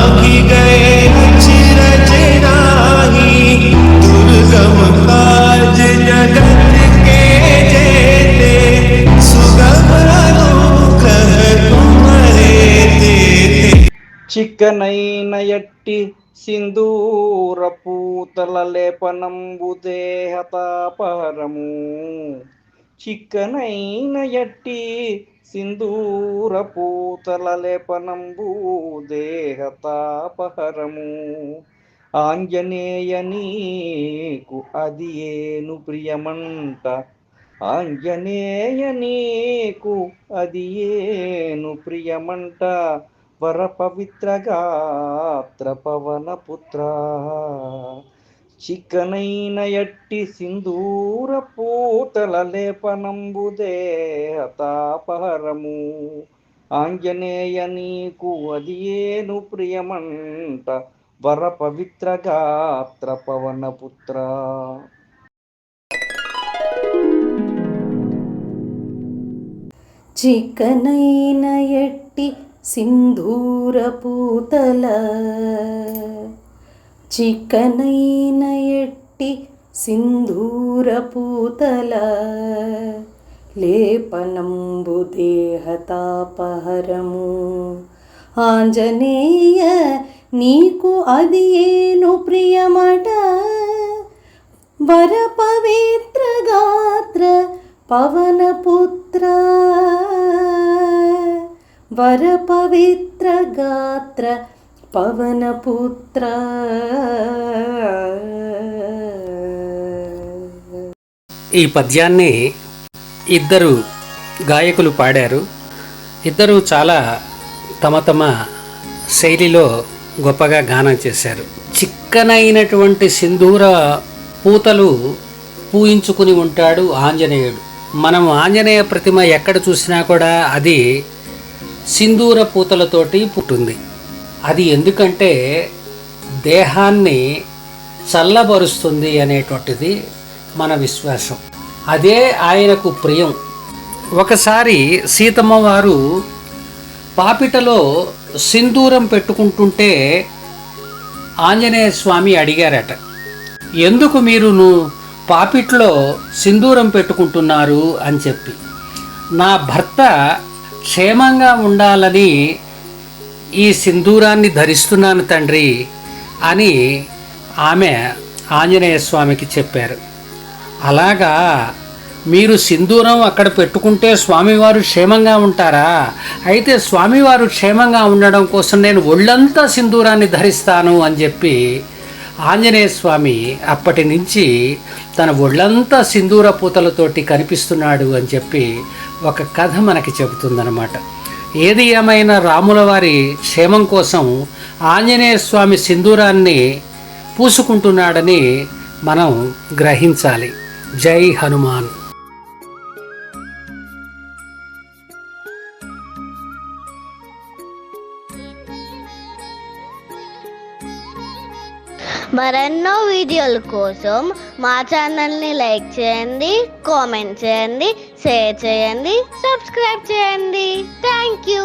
मांगी गए अचरज नाही, दुर्गम काज जगत के जेते, सुगम अनुग्रह तुम्हारे तेते। చిక్కనైన ఎట్టి సింధూర పూతల లేపనంబు దేహతాపహరము. చిక్కనైన ఎట్టి సింధూర పూతల లేపనంబు దేహతాపహరము. ఆంజనేయ నీకు అది ఏను ప్రియమంట, ఆంజనేయ నీకు అది ఏను ప్రియమంట, వర పవిత్ర గాత్ర పవన పుత్ర. చిక్కనైన ఎట్టి సింధూర పూతల లేపనంబు దేహతాపహరము. ఆంజనేయ నీకు అది ఏను ప్రియమంట, వర పవిత్ర గాత్ర పవన పుత్ర. చిక్కనైన ఎట్టి సింధూర పూతల, చిక్కనైన ఎట్టి సింధూర పూతల లేపనంబు దేహతాపహరము. ఆంజనేయ నీకు అది ఏను ప్రియమట, వర పవిత్ర గాత్ర పవన పుత్ర, వర పవిత్ర గాత్ర పవన పుత్ర. ఈ పద్యాన్ని ఇద్దరు గాయకులు పాడారు. ఇద్దరు చాలా తమ తమ శైలిలో గొప్పగా గానం చేశారు. చిక్కనైనటువంటి సింధూర పూతలు పూయించుకుని ఉంటాడు ఆంజనేయుడు. మనం ఆంజనేయ ప్రతిమ ఎక్కడ చూసినా కూడా అది సింధూర పూతలతోటి పుట్టింది. అది ఎందుకంటే దేహాన్ని చల్లబరుస్తుంది అనేటువంటిది మన విశ్వాసం. అదే ఆయనకు ప్రియం. ఒకసారి సీతమ్మ వారు పాపిటలో సింధూరం పెట్టుకుంటుంటే ఆంజనేయ స్వామి అడిగారట, ఎందుకు మీరు పాపిట్లో సింధూరం పెట్టుకుంటున్నారు అని చెప్పి. నా భర్త క్షేమంగా ఉండాలని ఈ సింధూరాన్ని ధరిస్తున్నాను తండ్రి అని ఆమె ఆంజనేయ స్వామికి చెప్పారు. అలాగా మీరు సింధూరం అక్కడ పెట్టుకుంటే స్వామివారు క్షేమంగా ఉంటారా? అయితే స్వామివారు క్షేమంగా ఉండడం కోసం నేను ఒళ్ళంతా సింధూరాన్ని ధరిస్తాను అని చెప్పి ఆంజనేయ స్వామి అప్పటి నుంచి తన ఒళ్ళంతా సింధూర పూతలతోటి కనిపిస్తున్నాడు అని చెప్పి ఒక కథ మనకి చెబుతుందన్నమాట. ఏది ఏమైనా రాముల వారి క్షేమం కోసం ఆంజనేయ స్వామి సింధూరాన్ని పూసుకుంటున్నాడని మనం గ్రహించాలి. జై హనుమాన్. మరెన్నో వీడియోల కోసం మా ఛానల్ని లైక్ చేయండి, కామెంట్ చేయండి, షేర్ చేయండి, సబ్స్క్రైబ్ చేయండి. Thank you.